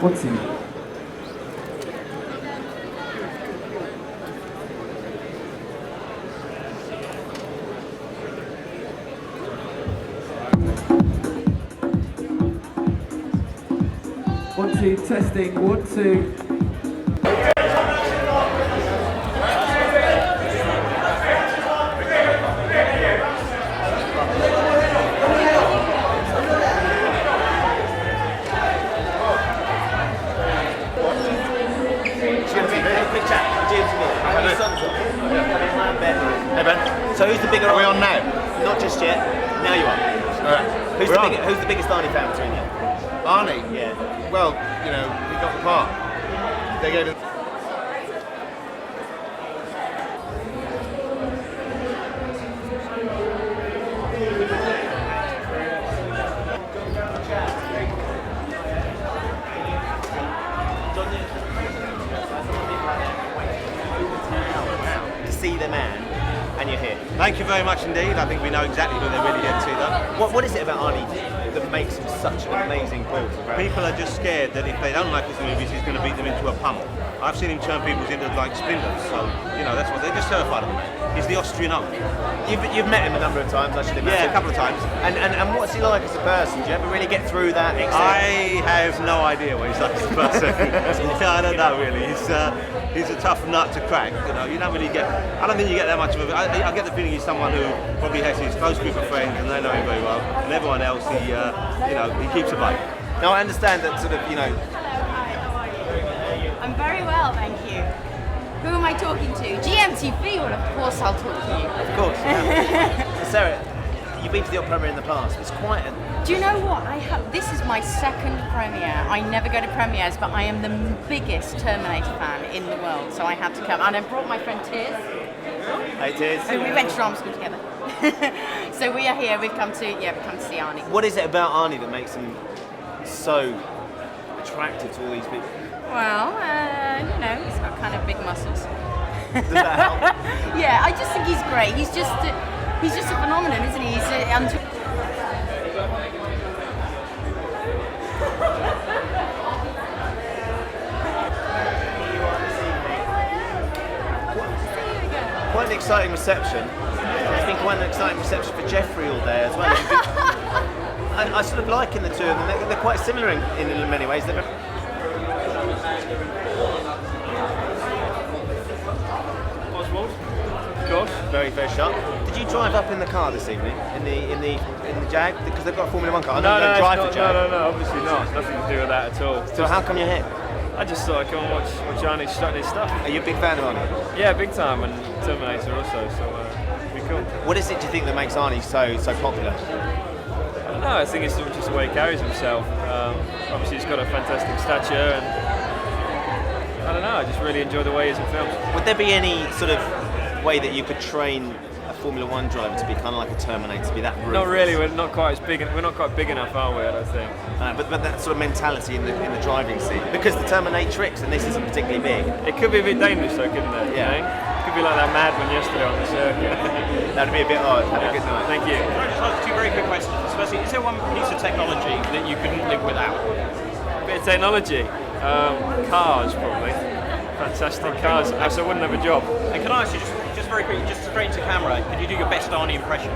What's in it? One, two, testing, 1, 2. Hey Ben, so who's the bigger? Are we on now? Not just yet. Now you are. Alright. Who's the biggest Arnie fan between you? Arnie? Yeah. Well, you know, he got the part. They gave him. To see the man, and you're here. Thank you very much indeed. I think we know exactly who they're really here to see though. What is it about Arnie that makes him such an amazing bull? People are just scared that if they don't like his movies, he's going to beat them into a pump. I've seen him turn people into like splinters, so, you know, that's what they're just terrified of him. He's the Austrian Hulk. You've met him a number of times, I should imagine. Yeah, a couple of times. And what's he like as a person? Do you ever really get through that? I have no idea what he's like as a person. I don't know really. He's a tough nut to crack. You know, you don't really get. I don't think you get that much of it. I get the feeling he's someone who probably has his close group of friends and they know him very well. And everyone else, he keeps a bite. Now I understand that sort of, you know. I'm very well, thank you. Who am I talking to? GMTV? Well, of course I'll talk to you. Of course. So Sarah, you've been to the opera premiere in the past. It's quite a... Do you know what? This is my second premiere. I never go to premieres, but I am the biggest Terminator fan in the world, so I had to come. And I brought my friend Tiz. Hey Tiz. We went to drama school together. So we are here. We've come to see Arnie. What is it about Arnie that makes him so attractive to all these people? Well, you know, he's got kind of big muscles. Does that help? Yeah, I just think he's great. He's just a phenomenon, isn't he? Quite an exciting reception. It's been quite an exciting reception for Jeffrey all day as well. I sort of liken the two of them. They're quite similar in many ways. Oswald, Josh, very sharp. Did you drive up in the car this evening in the Jag? Because they've got a Formula 1 car. No, Obviously not. It's nothing to do with that at all. So how come you're here? I just thought I'd come and watch Arnie strut his stuff. Are you a big fan of Arnie? Yeah, big time, and Terminator also. So it'd be cool. What is it do you think that makes Arnie so popular? I don't know. I think it's just the way he carries himself. Obviously, he's got a fantastic stature, and I don't know. I just really enjoy the way he's in films. Would there be any sort of way that you could train a Formula One driver to be kind of like a Terminator, to be that ruthless? Not really. We're not quite as big. We're not quite big enough, are we? I don't think. But that sort of mentality in the driving seat, because the Terminatrix, and this isn't particularly big. It could be a bit dangerous, though, couldn't it? Yeah. You know? It could be like that madman yesterday on the circuit. That'd be a bit odd. Have a good night. Thank you. Two very quick questions. Firstly, is there one piece of technology that you couldn't live without? Bit of technology. Cars, probably. Fantastic cars. Else I wouldn't have a job. And can I ask you just very quickly, just straight into camera, could you do your best Arnie impression?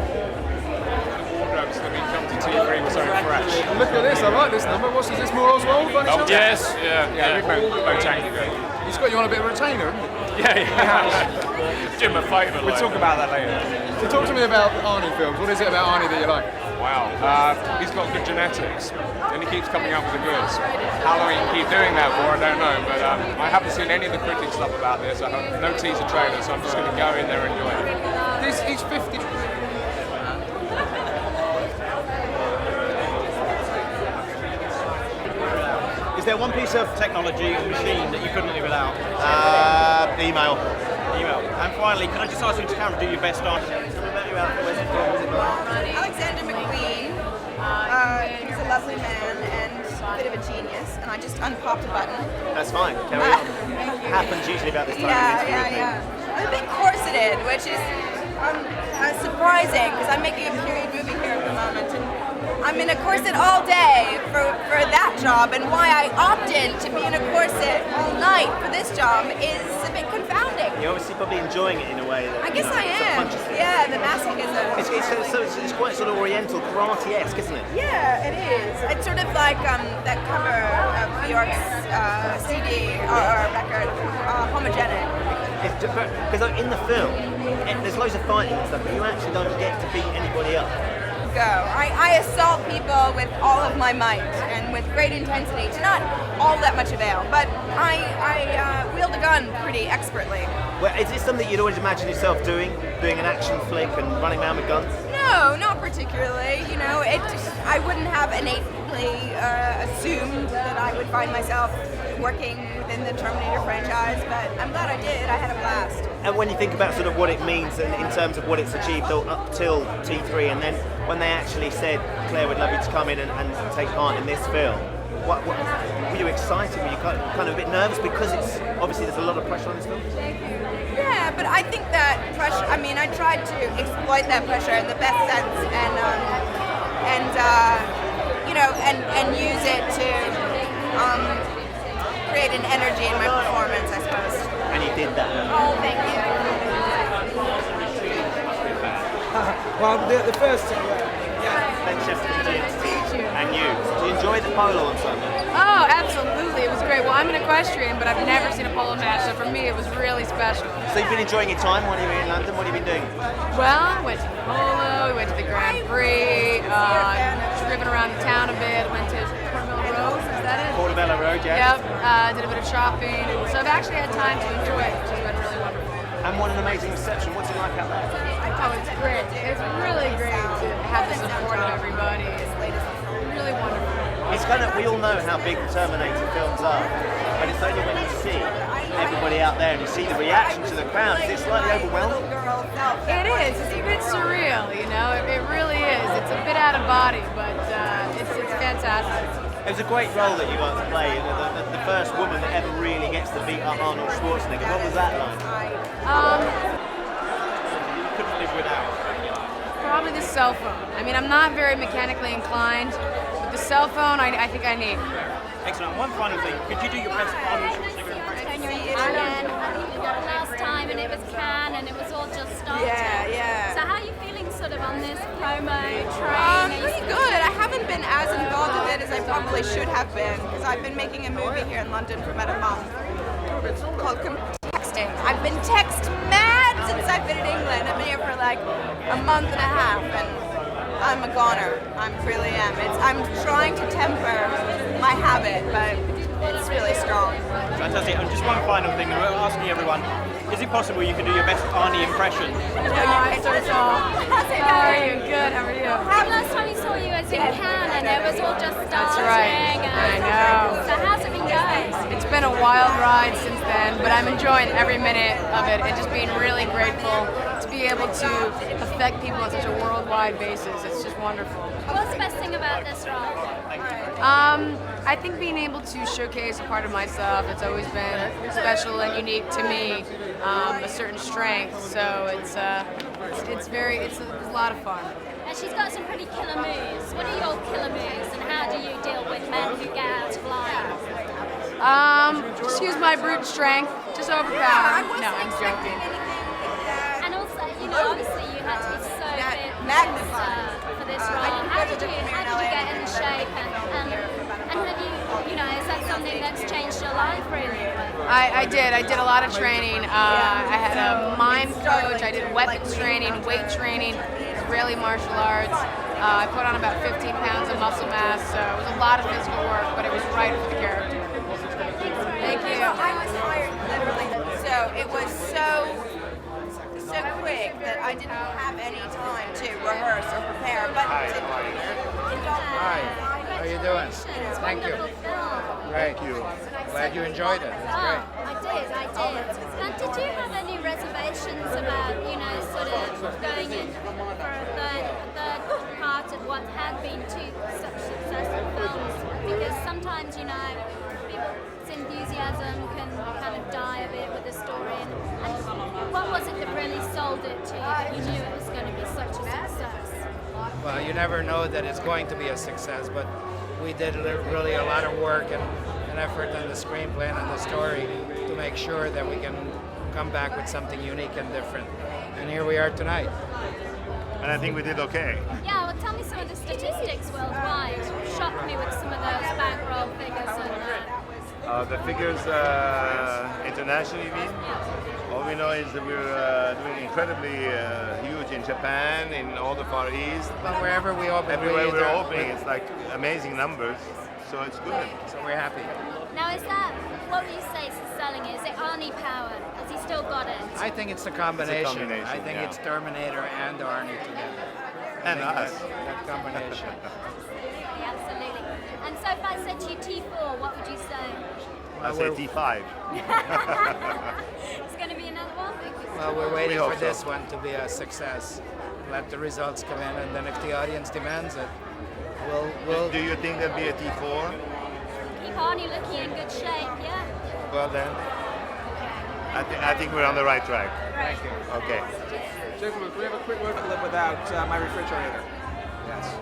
Wardrobes that we come to T3 was so fresh. Look at this, I like this number. What's this, more Oswald? Yes, yeah. Botanical. He's got you on a bit of a retainer, hasn't he? Yeah. Do him a favour. We'll talk about that later. So talk to me about Arnie films. What is it about Arnie that you like? Wow, he's got good genetics, and he keeps coming up with the goods. How long he can keep doing that for, I don't know, but I haven't seen any of the critic stuff about this. I have no teaser trailer, so I'm just going to go in there and enjoy it. He's 50. Is there one piece of technology or machine that you couldn't live without? Email. And finally, can I just ask you to camera do your best Arnie? Alexander McQueen. He's a lovely man and a bit of a genius, and I just unpopped a button. That's fine. Carry on. Happens usually about this time. Yeah. I'm a bit corseted, which is surprising because I'm making a period movie here at the moment, and I'm in a corset all day for that job, and why I opted to be in a corset all night for this job is a bit confounding. You're obviously probably enjoying it in a way that I guess I am. Yeah, the masochism. It's quite sort of oriental, karate-esque, isn't it? Yeah, it is. It's sort of like that cover of Bjork's CD or record, Homogenic. Because in the film, there's loads of fighting and stuff, but you actually don't get to beat anybody up. I assault people with all of my might and with great intensity to not all that much avail, but I wield a gun pretty expertly. Well, is this something you'd always imagine yourself doing an action flick and running around with guns? No, not particularly. You know, I wouldn't have innately assumed that I would find myself working within the Terminator franchise, but I'm glad I did. I had a blast. And when you think about sort of what it means and in terms of what it's achieved up till T3, and then when they actually said, Claire, would love you to come in and take part in this film, what, were you excited? Were you kind of a bit nervous? Because it's obviously there's a lot of pressure on this film. Yeah, but I think that pressure, I tried to exploit that pressure in the best sense and use it to create an energy in my performance, I suppose. And you did that. Oh, thank you. Well, the first. Thanks, Chef, and you. Do you enjoy the polo on Sunday? Oh, absolutely. It was great. Well, I'm an equestrian, but I've never seen a polo match, so for me it was really special. So you've been enjoying your time while you were in London? What have you been doing? Well, I went to polo, we went to the Grand Prix, driven around the town a bit, went to Portobello Road, is that it? Portobello Road, yeah. Yep, did a bit of shopping, so I've actually had time to enjoy it, which has been really wonderful. And what an amazing reception. What's it like out there? Oh, it's great. It's really great to have the support of everybody. It's really wonderful. It's kind of, we all know how big the Terminator films are, but it's only when you see everybody out there and you see the reaction to the crowd, is it slightly overwhelming? It is. It's a bit surreal, you know. It really is. It's a bit out of body, but it's fantastic. It was a great role that you got to play. The first woman that ever really gets to beat up Arnold Schwarzenegger. What was that like? Couldn't live without. Probably the cell phone. I'm not very mechanically inclined, but the cell phone I think I need. Excellent. One final thing. Could you do your best Arnold Schwarzenegger impression? Last time, and it was Cannes, and it was all just starting. Yeah. So how are you feeling sort of on this promo train? Pretty good. I haven't been as involved with it as I probably should have been, because I've been making a movie here in London for about a month called Texting. I've been text mad since I've been in England. I've been here for like a month and a half, and I'm a goner. I really am. I'm trying to temper my habit, but it's really strong. Fantastic. And just one final thing, we're asking everyone, is it possible you can do your best Arnie impression? Hi, so How's it how are going? you? Good, how are you? The last time we saw you was in Cannes and it was all just starting. right. I know. So how's it been going? It's been a wild ride since then, but I'm enjoying every minute of it and just being really grateful to be able to affect people on such a worldwide basis. It's just wonderful. What's the best thing about this role? I think being able to showcase a part of myself that's always been special and unique to me, a certain strength. So it's a lot of fun. And she's got some pretty killer moves. What are your killer moves and how do you deal with men who get out of line? Just use my brute strength, just overpower. No, I'm joking. And also, obviously you had to be so fit for this role. How did you get in shape and have you, is that something that's changed your life really? I did a lot of training. I had a mime coach, I did weapons training, weight training, Israeli martial arts. I put on about 15 pounds of muscle mass, so it was a lot of physical work, but it was right for the character. Thank you. So I was hired literally, so it was so quick that I didn't have any time to rehearse or prepare. But Hi, how are you doing? Thank you. Great. Glad you enjoyed it. It's great. I did. And did you have any reservations about, sort of going in for a third part of what had been two such successful films? Because sometimes, people's enthusiasm can kind of die a bit with the story. And what was it that really sold it to you that you knew it was going to be such a success? Well, you never know that it's going to be a success, but we did really a lot of work and effort on the screenplay and on the story to make sure that we can come back with something unique and different. And here we are tonight. And I think we did okay. Yeah, well, tell me some of the statistics worldwide. Shocked me with some of those bankroll figures and that. The figures internationally, you mean? All we know is that we're doing incredibly huge in Japan, in all the Far East. Well, wherever we open, everywhere we're opening, it's like amazing numbers. So it's good. So we're happy. Now, is that what would you say is selling it? Is it Arnie power? Has he still got it? I think it's a combination. I think it's Terminator and Arnie together. And us. That combination. Absolutely. And so if I said to you T4, what would you say? I say T5. It's going to be another one? Well, we're waiting for this one to be a success. Let the results come in, and then if the audience demands it, we'll... Do you think there'll be a T4? Keep Arnie looking in good shape, yeah? Well then, I think we're on the right track. Thank you. Okay. Gentlemen, can we have a quick word to live without my refrigerator? Yes.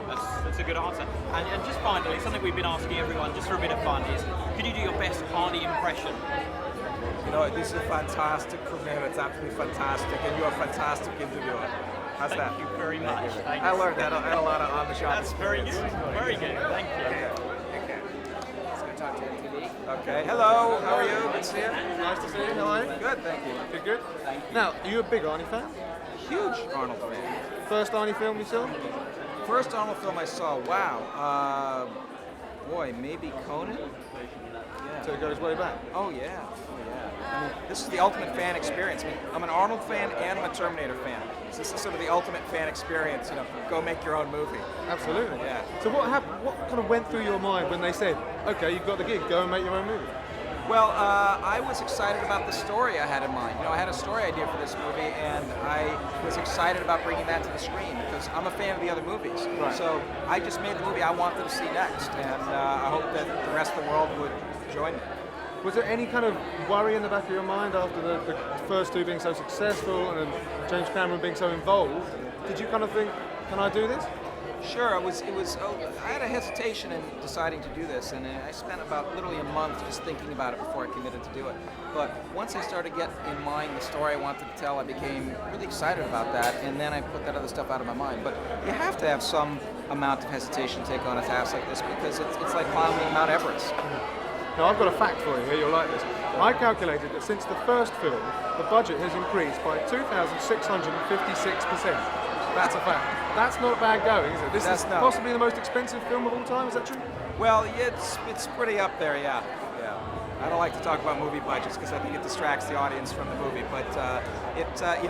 That's a good answer. And just finally, something we've been asking everyone just for a bit of fun is, could you do your best Arnie impression? This is a fantastic premiere. It's absolutely fantastic, and you're a fantastic interviewer. How's that? Thank you very much. I learned that. I had a lot of on the shop. That's very good. Very good. Thank you. Okay. Hello. How are you? Good to see you. Nice to see you. How are you? Good. Thank you. Good. Now, are you a big Arnie fan? Huge Arnold fan. First Arnie film you saw? First Arnold film I saw. Wow. Boy, maybe Conan. Yeah. So it goes way back. Oh yeah. I mean, this is the ultimate fan experience. I mean, I'm an Arnold fan and I'm a Terminator fan. So this is sort of the ultimate fan experience. Go make your own movie. Absolutely. Yeah. So what happened? What kind of went through your mind when they said, "Okay, you've got the gig. Go and make your own movie"? Well, I was excited about the story I had in mind. I had a story idea for this movie, and I was excited about bringing that to the screen because I'm a fan of the other movies. Right. So I just made the movie I wanted to see next, and I hope that the rest of the world would join me. Was there any kind of worry in the back of your mind after the first two being so successful and then James Cameron being so involved? Did you kind of think, can I do this? Sure, I had a hesitation in deciding to do this, and I spent about literally a month just thinking about it before I committed to do it. But once I started to get in mind the story I wanted to tell, I became really excited about that, and then I put that other stuff out of my mind. But you have to have some amount of hesitation to take on a task like this because it's like climbing Mount Everest. Now, I've got a fact for you here, you'll like this. I calculated that since the first film, the budget has increased by 2,656%. That's a fact. That's not bad going, is it? This is possibly the most expensive film of all time, is that true? Well, it's pretty up there, yeah. I don't like to talk about movie budgets because I think it distracts the audience from the movie. But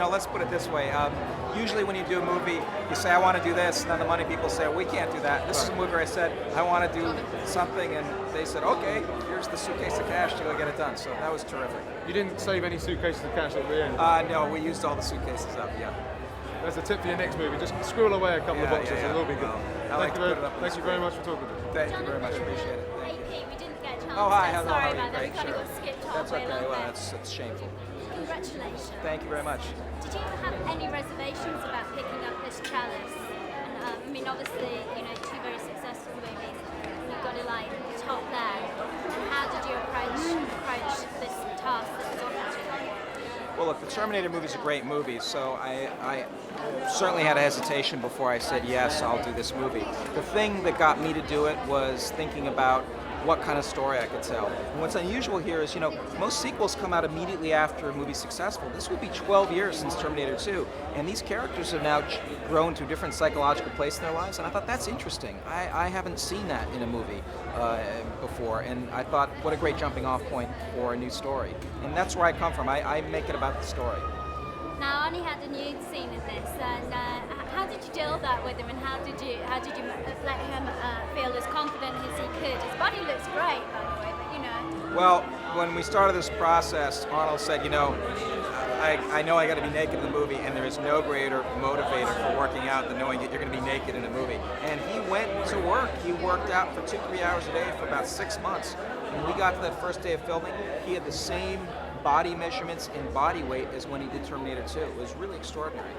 let's put it this way. Usually when you do a movie, you say, I want to do this, and then the money people say, we can't do that. This is a movie where I said, I want to do something, and they said, okay, here's the suitcase of cash to go get it done. So that was terrific. You didn't save any suitcases of cash at the end? No, we used all the suitcases up, yeah. There's a tip for your next movie. Just scribble away a couple of boxes. It will be good. Thank you very much for talking to me. Thank you very much. Appreciate it. AP, we didn't get a chance. Oh, hi. Sorry How are you? about that. We Great, kind sure. of got skipped That's halfway okay. along Well, there. that's shameful. Congratulations. Thank you very much. Did you have any reservations about picking up this chalice? And, I mean, obviously, two very successful movies. You've got to top that. How did you approach this task that was offered to you? Well, look, the Terminator movie is a great movie, so I certainly had a hesitation before I said, yes, I'll do this movie. The thing that got me to do it was thinking about what kind of story I could tell. And what's unusual here is, most sequels come out immediately after a movie's successful. This will be 12 years since Terminator 2, and these characters have now grown to a different psychological place in their lives, and I thought that's interesting. I haven't seen that in a movie before, and I thought, what a great jumping off point for a new story. And that's where I come from. I make it about the story. Now, Arnie had a nude scene in this, and how did you deal that with him, and how did you let him feel as confident as he could? His body looks great, by the way, but Well, when we started this process, Arnold said, I know I got to be naked in the movie, and there is no greater motivator for working out than knowing that you're going to be naked in a movie. And he went to work. He worked out for 2-3 hours a day for about 6 months. When we got to that first day of filming, he had the same body measurements and body weight as when he did Terminator 2. It was really extraordinary.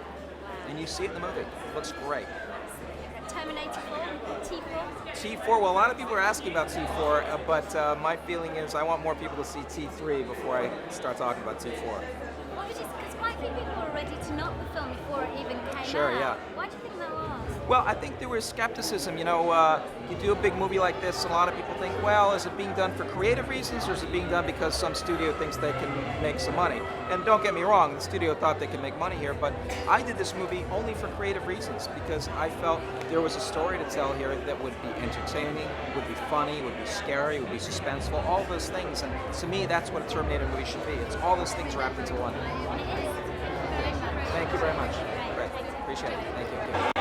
And you see it in the movie. It looks great. Terminator 4, T4? T4, well, a lot of people are asking about T4, but my feeling is I want more people to see T3 before I start talking about T4. Because quite a few people were ready to knock the film before it even came out. Sure, yeah. Why do you think that was? Well, I think there was skepticism. You do a big movie like this, a lot of people think, well, is it being done for creative reasons, or is it being done because some studio thinks they can make some money? And don't get me wrong, the studio thought they could make money here, but I did this movie only for creative reasons, because I felt there was a story to tell here that would be entertaining, would be funny, would be scary, would be suspenseful, all those things. And to me, that's what a Terminator movie should be. It's all those things wrapped into one. Thank you very much. Great. Appreciate it. Thank you.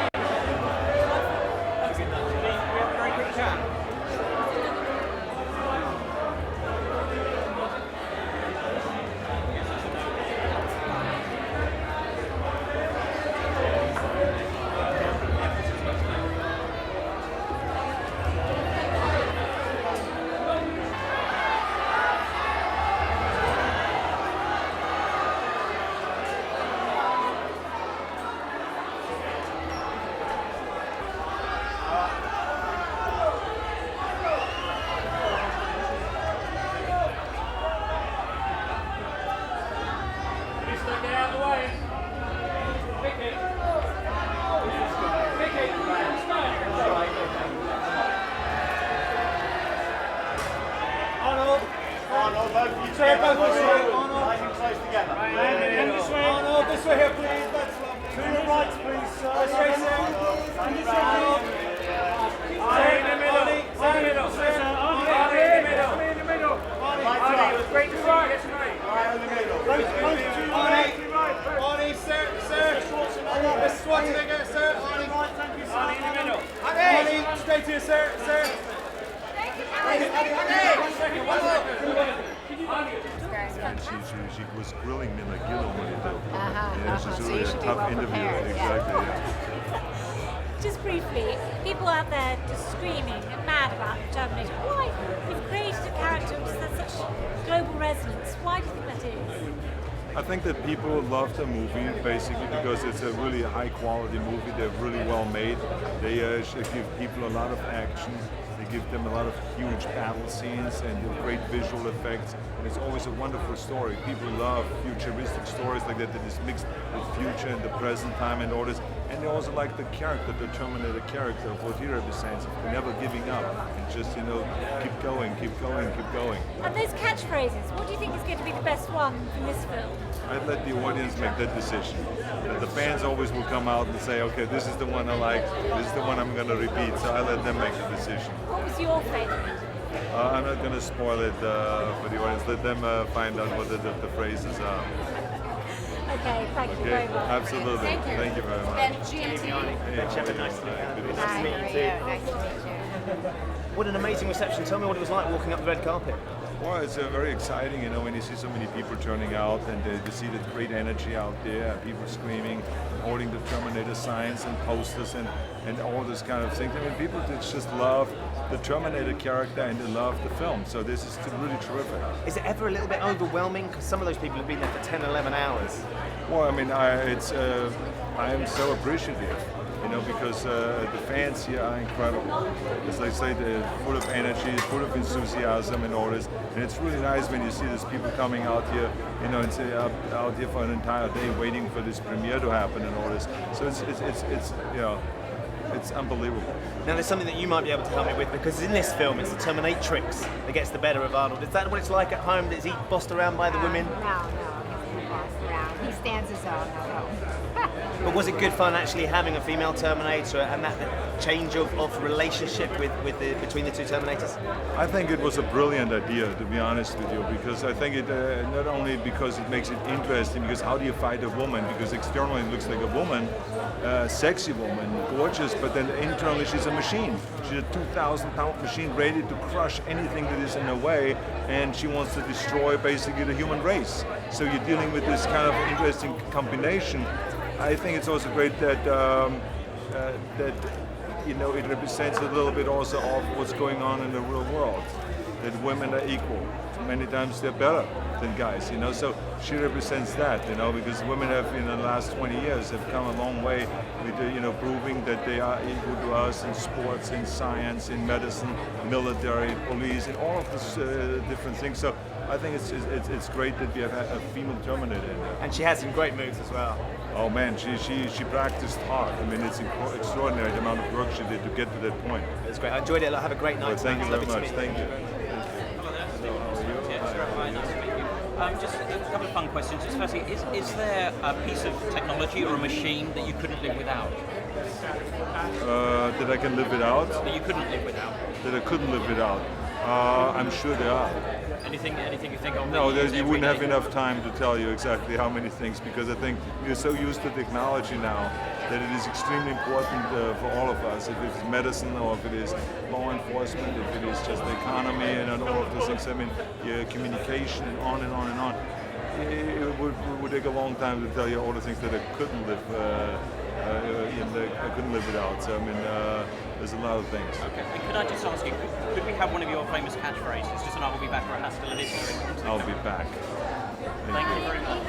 She was grilling me like you normally do. Yeah, she's really a tough interviewer. Exactly. Yeah. Just briefly, people out there just screaming and mad about Terminator. Why? We've created a character which has such global resonance. Why do you think that is? I think that people love the movie basically because it's a really high quality movie. They're really well made. They give people a lot of action. They give them a lot of huge battle scenes and great visual effects. And it's always a wonderful story. People love futuristic stories like that is mixed with future and the present time and all this. And they also like the character, the Terminator character of what he represents, of never giving up and just, keep going, keep going, keep going. And those catchphrases, what do you think is going to be the best one from this film? I'd let the audience make that decision. The fans always will come out and say, okay, this is the one I like, this is the one I'm going to repeat, so I let them make the decision. What was your favourite? I'm not going to spoil it for the audience. Let them find out what the phrases are. Okay, thank you very much. Absolutely. Thank you very much. Ben, GMT. Ben Shepherd, nice to meet you. Nice to meet you too. Nice to meet you. What an amazing reception. Tell me what it was like walking up the red carpet. Well, it's very exciting, you know, when you see so many people turning out and you see the great energy out there, people screaming, holding the Terminator signs and posters and all this kind of things. I mean, people just love the Terminator character and they love the film. So this is really terrific. Is it ever a little bit overwhelming? Because some of those people have been there for 10, 11 hours. Well, I mean, I am so appreciative, you know, because the fans here are incredible. As I say, they're full of energy, full of enthusiasm and all this. And it's really nice when you see these people coming out here, you know, and say out here for an entire day waiting for this premiere to happen and all this. So it's you know, it's unbelievable. Now there's something that you might be able to help me with, because in this film it's the Terminatrix that gets the better of Arnold. Is that what it's like at home? Is he bossed around by the women? No, he's not bossed around. He stands his own. No. But was it good fun actually having a female Terminator and that change of relationship between the two Terminators? I think it was a brilliant idea, to be honest with you, because I think it not only because it makes it interesting, because how do you fight a woman? Because externally it looks like a woman, sexy woman, gorgeous, but then internally she's a machine. She's a 2,000-pound machine ready to crush anything that is in her way, and she wants to destroy basically the human race. So you're dealing with this kind of interesting combination. I think it's also great that that you know, it represents a little bit also of what's going on in the real world. That women are equal. Many times they're better than guys, you know. So she represents that, you know, because women have in the last 20 years have come a long way with you know, proving that they are equal to us in sports, in science, in medicine, military, police, and all of these different things. So I think it's great that we have a female Terminator in there. And she has some great moves as well. Oh man, she practiced hard. I mean, it's extraordinary the amount of work she did to get to that point. It's great. I enjoyed it. Have a great night. Well, thank you very much. Thank you. Just a couple of fun questions. Just firstly, is there a piece of technology or a machine that you couldn't live without? That I can live without? That you couldn't live without? That I couldn't live without? I'm sure there are. Anything you think of? No, you wouldn't have enough time to tell you exactly how many things, because I think we're so used to technology now that it is extremely important for all of us, if it's medicine or if it is law enforcement, if it is just the economy and all of those things. I mean, communication and on and on and on. It would take a long time to tell you all the things that I couldn't live without. So I mean, there's a lot of things. Okay. And could I just ask you, could we have one of your famous catchphrases? Just an "I will be back" or a "That's still in history"? I'll be back. Thank you very much.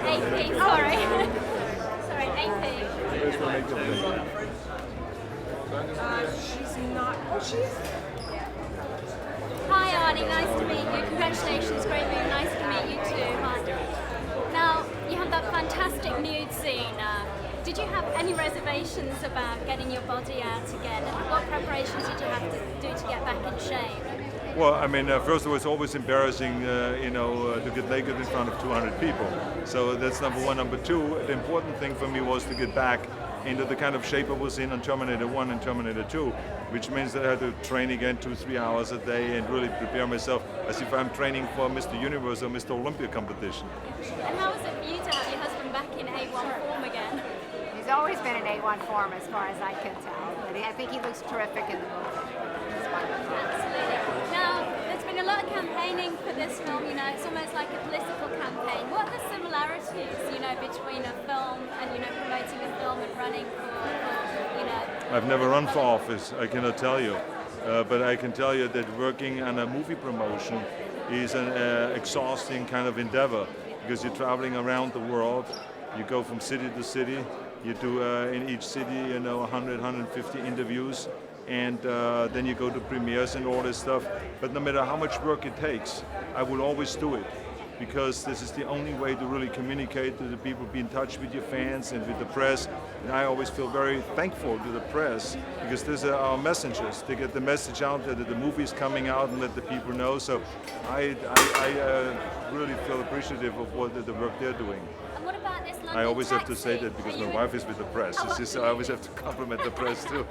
AP, sorry. Sorry, AP. She's not. Oh, she is. Hi Arnie, nice to meet you. Congratulations, great movie. Nice to meet you too. Hi. Now, you have that fantastic nude scene. Did you have any reservations about getting your body out again? And what preparations did you have to do to get back in shape? Well, I mean, first of all, it's always embarrassing, you know, to get naked in front of 200 people. So that's number one. Number two, the important thing for me was to get back into the kind of shape I was in on Terminator 1 and Terminator 2, which means that I had to train again 2-3 hours a day and really prepare myself as if I'm training for Mr. Universe or Mr. Olympia competition. And how was it for you to have your husband back in A1 form again? He's always been in A1 form as far as I can tell. But I think he looks terrific in the movie. He's wonderful. Absolutely. Now, there's been a lot of campaigning for this film, you know, it's almost like a political campaign. What are the similarities, you know, between a film and, you know, promoting a film and running for you know... I've never run for office, I cannot tell you. But I can tell you that working on a movie promotion is an exhausting kind of endeavor, because you're traveling around the world, you go from city to city, you do in each city, you know, 100, 150 interviews, and then you go to premieres and all this stuff. But no matter how much work it takes, I will always do it, because this is the only way to really communicate to the people, be in touch with your fans and with the press. And I always feel very thankful to the press, because these are our messengers. They get the message out that the movie is coming out and let the people know. So I really feel appreciative of the work they're doing. And what about about this London I always have to taxi? say that because my wife is with the press. It's just, I always have to compliment the press too.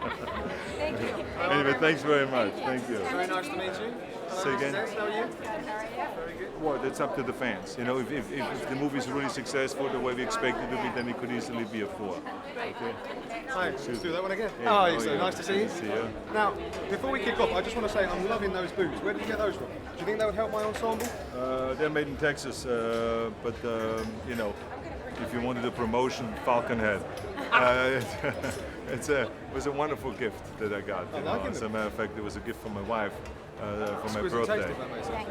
Thank you. Anyway, thanks very much. Thank you. Very nice to meet you. Say again? How are you? Very good. Well, that's up to the fans. You know, if the movie is really successful the way we expect it to be, then it could easily be a 4. Okay. Hi, let's do that one again. Yeah, How are you, oh, sir? yeah. Nice to see you. Good to see you. Now, before we kick off, I just want to say I'm loving those boots. Where did you get those from? Do you think that would help my ensemble? They're made in Texas, but you know, if you wanted a promotion, Falcon Head. It was a wonderful gift that I got. You know. As a matter of fact, it was a gift from my wife for my birthday. Taste, if that makes sense.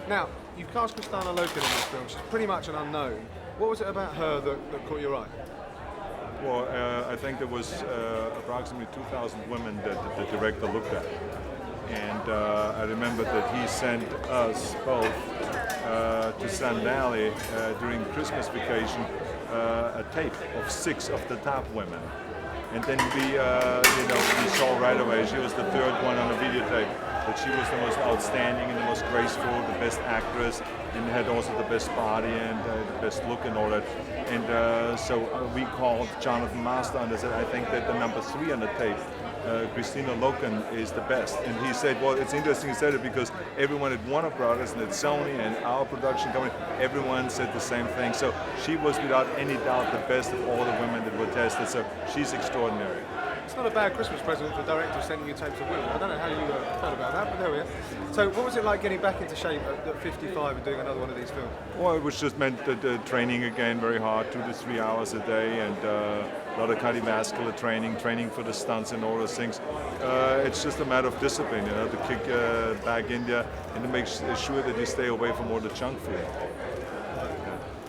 Now, you cast Kristanna Loken in this film. She's pretty much an unknown. What was it about her that caught your eye? Well, I think there was approximately 2,000 women that the director looked at. And I remember that he sent us both to Sun Valley during Christmas vacation a tape of 6 of the top women. And then we saw right away she was the 3rd one on a videotape, that she was the most outstanding and the most graceful, the best actress, and had also the best body and the best look and all that. And so we called Jonathan Master and I said, I think that the number 3 on the tape, Kristanna Loken, is the best. And he said, well, it's interesting you said it because everyone at Warner Brothers and at Sony and our production company, everyone said the same thing. So she was without any doubt the best of all the women that were tested. So she's extraordinary. It's not a bad Christmas present if the director sending you tapes of women. I don't know how you felt about that, but there we are. So what was it like getting back into shape at 55 and doing another one of these films? Well, it was just meant that training again very hard, 2 to 3 hours a day, and a lot of cardiovascular training for the stunts and all those things. It's just a matter of discipline, you know, to kick back in there and to make sure that you stay away from all the junk food.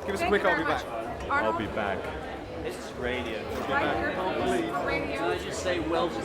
Give us a quick I'll be back. I'll be back. This is radio. Can I just say welcome?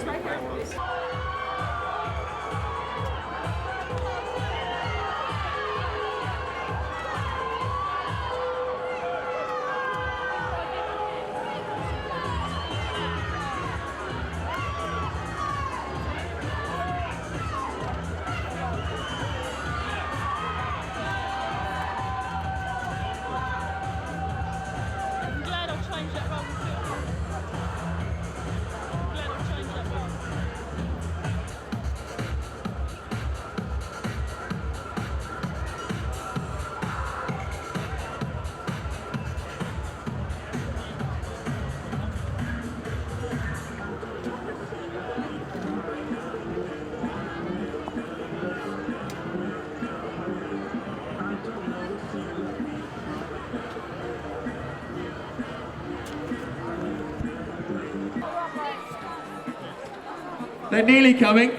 They're nearly coming.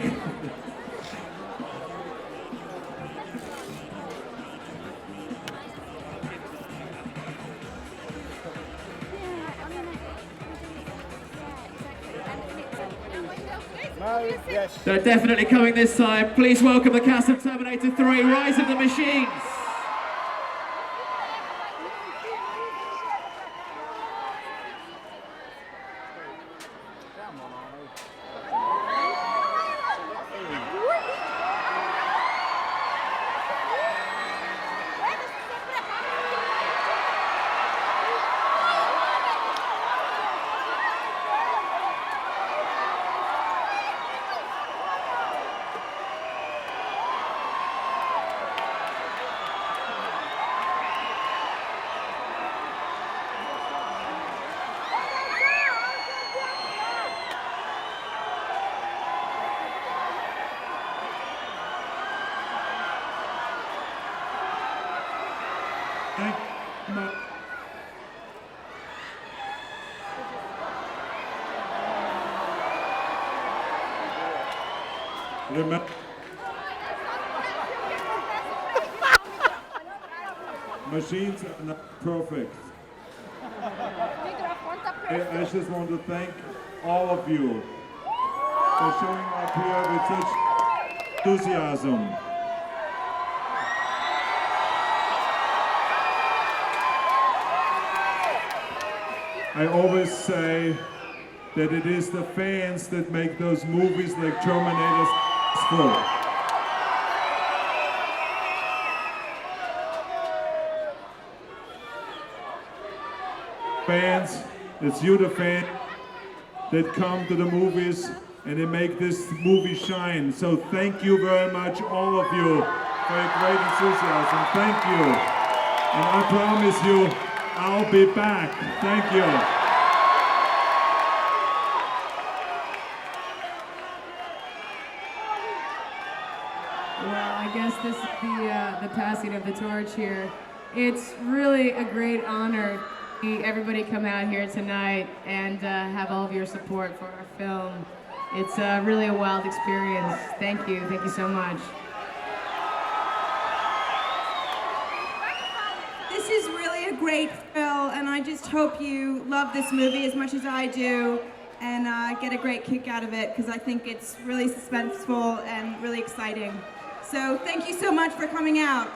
Yes. They're definitely coming this time. Please welcome the cast of Terminator 3, Rise of the Machines. Remember, machines are not perfect. I just want to thank all of you for showing up here with such enthusiasm. I always say that it is the fans that make those movies like Terminator full. fans. It's you, the fan, that come to the movies and they make this movie shine. So thank you very much, all of you, for your great enthusiasm. Thank you. And I promise you, I'll be back. Thank you. Well, I guess this is the passing of the torch here. It's really a great honor to see everybody come out here tonight and have all of your support for our film. It's really a wild experience. Thank you so much. This is really a great film, and I just hope you love this movie as much as I do and get a great kick out of it, because I think it's really suspenseful and really exciting. So thank you so much for coming out.